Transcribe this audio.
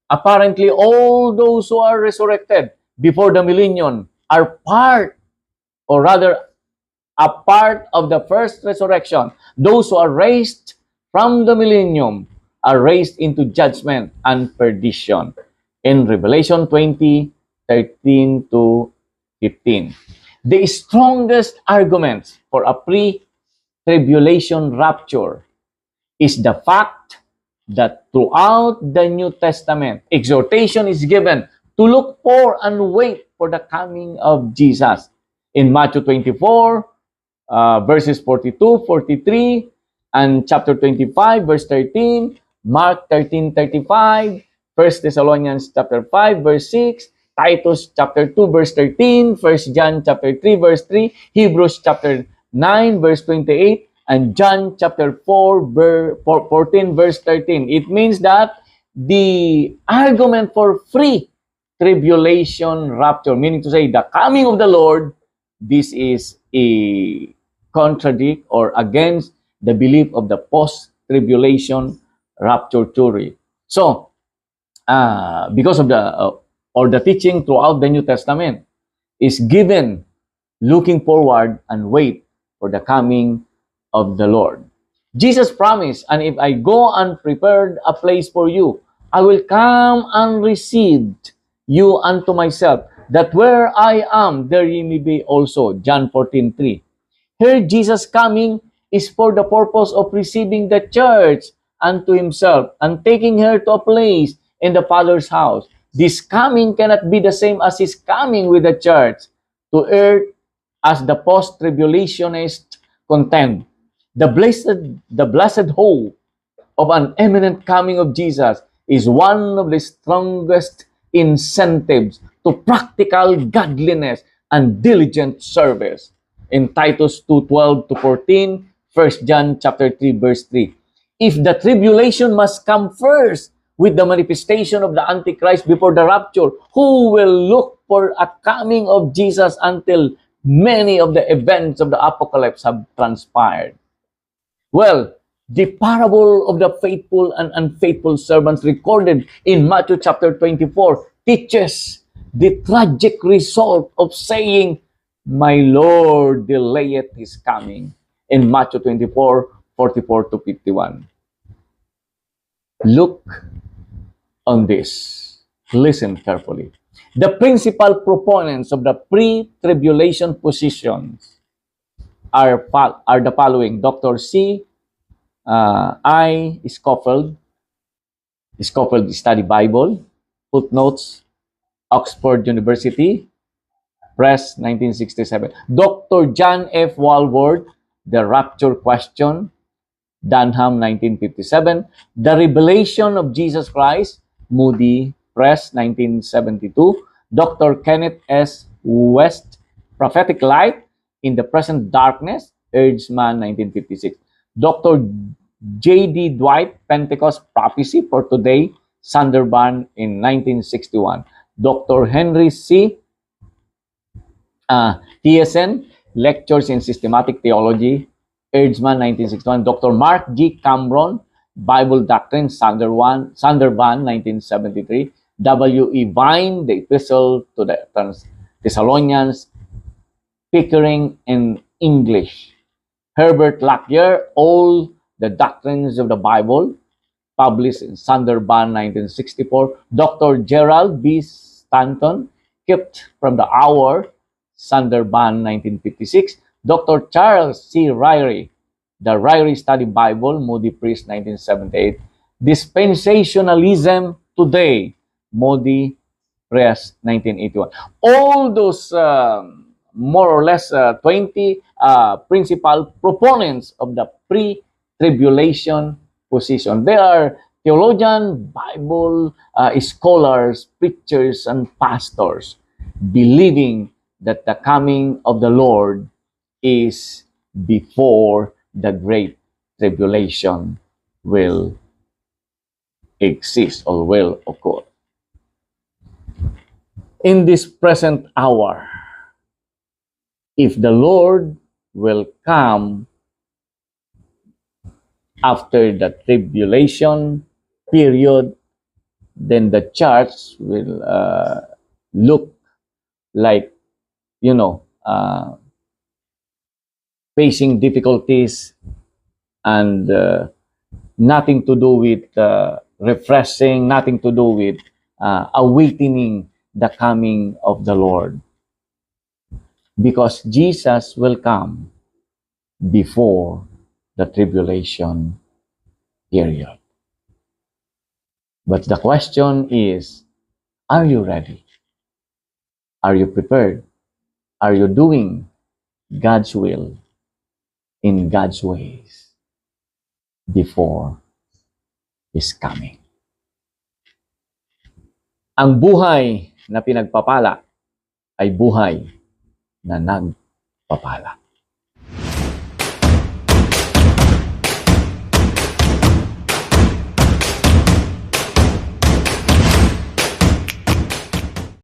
Apparently, all those who are resurrected before the millennium are part, or rather, a part of the first resurrection. Those who are raised from the millennium are raised into judgment and perdition. In Revelation 20:13 to 15. The strongest arguments for a pre-tribulation rapture is the fact that throughout the New Testament, exhortation is given to look for and wait for the coming of Jesus. In Matthew 24, verses 42, 43, and chapter 25, verse 13, Mark 13:35, 1 Thessalonians chapter 5, verse 6, Titus chapter 2, verse 13, 1 John chapter 3, verse 3, Hebrews chapter 9, verse 28, and John chapter 4, 14, verse 13. It means that the argument for free tribulation rapture, meaning to say the coming of the Lord, this is a contradict or against the belief of the post-tribulation rapture theory. So, because of the teaching throughout the New Testament is given looking forward and wait for the coming of the Lord. Jesus promised, and if I go and prepared a place for you, I will come and receive you unto myself, that where I am, there ye may be also. John 14:3. Here, Jesus coming is for the purpose of receiving the church unto himself and taking her to a place in the Father's house. This coming cannot be the same as his coming with the church to earth as the post-tribulationists contend. The blessed hope of an imminent coming of Jesus is one of the strongest incentives to practical godliness and diligent service. In Titus 2:12 to 14, 1 John chapter 3, verse 3. If the tribulation must come first with the manifestation of the Antichrist before the rapture, who will look for a coming of Jesus until many of the events of the apocalypse have transpired? Well, the parable of the faithful and unfaithful servants recorded in Matthew chapter 24 teaches the tragic result of saying, "My Lord delayeth his coming," in Matthew 24:44 to 51. Look on this. Listen carefully. The principal proponents of the pre-tribulation positions are the following: Dr. I. Scofield Study Bible, footnotes, Oxford University Press, 1967. Dr. John F. Walworth, The Rapture Question, Dunham, 1957. The Revelation of Jesus Christ, Moody Press, 1972. Dr. Kenneth S. West, Prophetic Light in the Present Darkness, Erzman, 1956. Dr. J.D. Dwight, Pentecost Prophecy for Today, Sunderban in 1961. Dr. Henry C. Thiessen, Lectures in Systematic Theology, Erzman, 1961. Dr. Mark G. Cameron, Bible Doctrine, Sunderban, 1973. W. E. Vine, The Epistle to the Thessalonians, Pickering in English. Herbert Lockyer, All the Doctrines of the Bible, published in Sunderban, 1964. Dr. Gerald B. Stanton, Kept from the Hour, Sunderban, 1956. Dr. Charles C. Ryrie, The Ryrie Study Bible, Moody Press, 1978. Dispensationalism Today, Moody Press, 1981. All those more or less 20 principal proponents of the pre-tribulation position. They are theologians, Bible scholars, preachers, and pastors, believing that the coming of the Lord is before the great tribulation will exist or will occur. In this present hour, if the Lord will come after the tribulation period then the church will look like, facing difficulties and nothing to do with refreshing, nothing to do with awakening the coming of the Lord. Because Jesus will come before the tribulation period. But the question is, are you ready? Are you prepared? Are you doing God's will in God's ways before His coming? Ang buhay na pinagpapala ay buhay na nagpapala.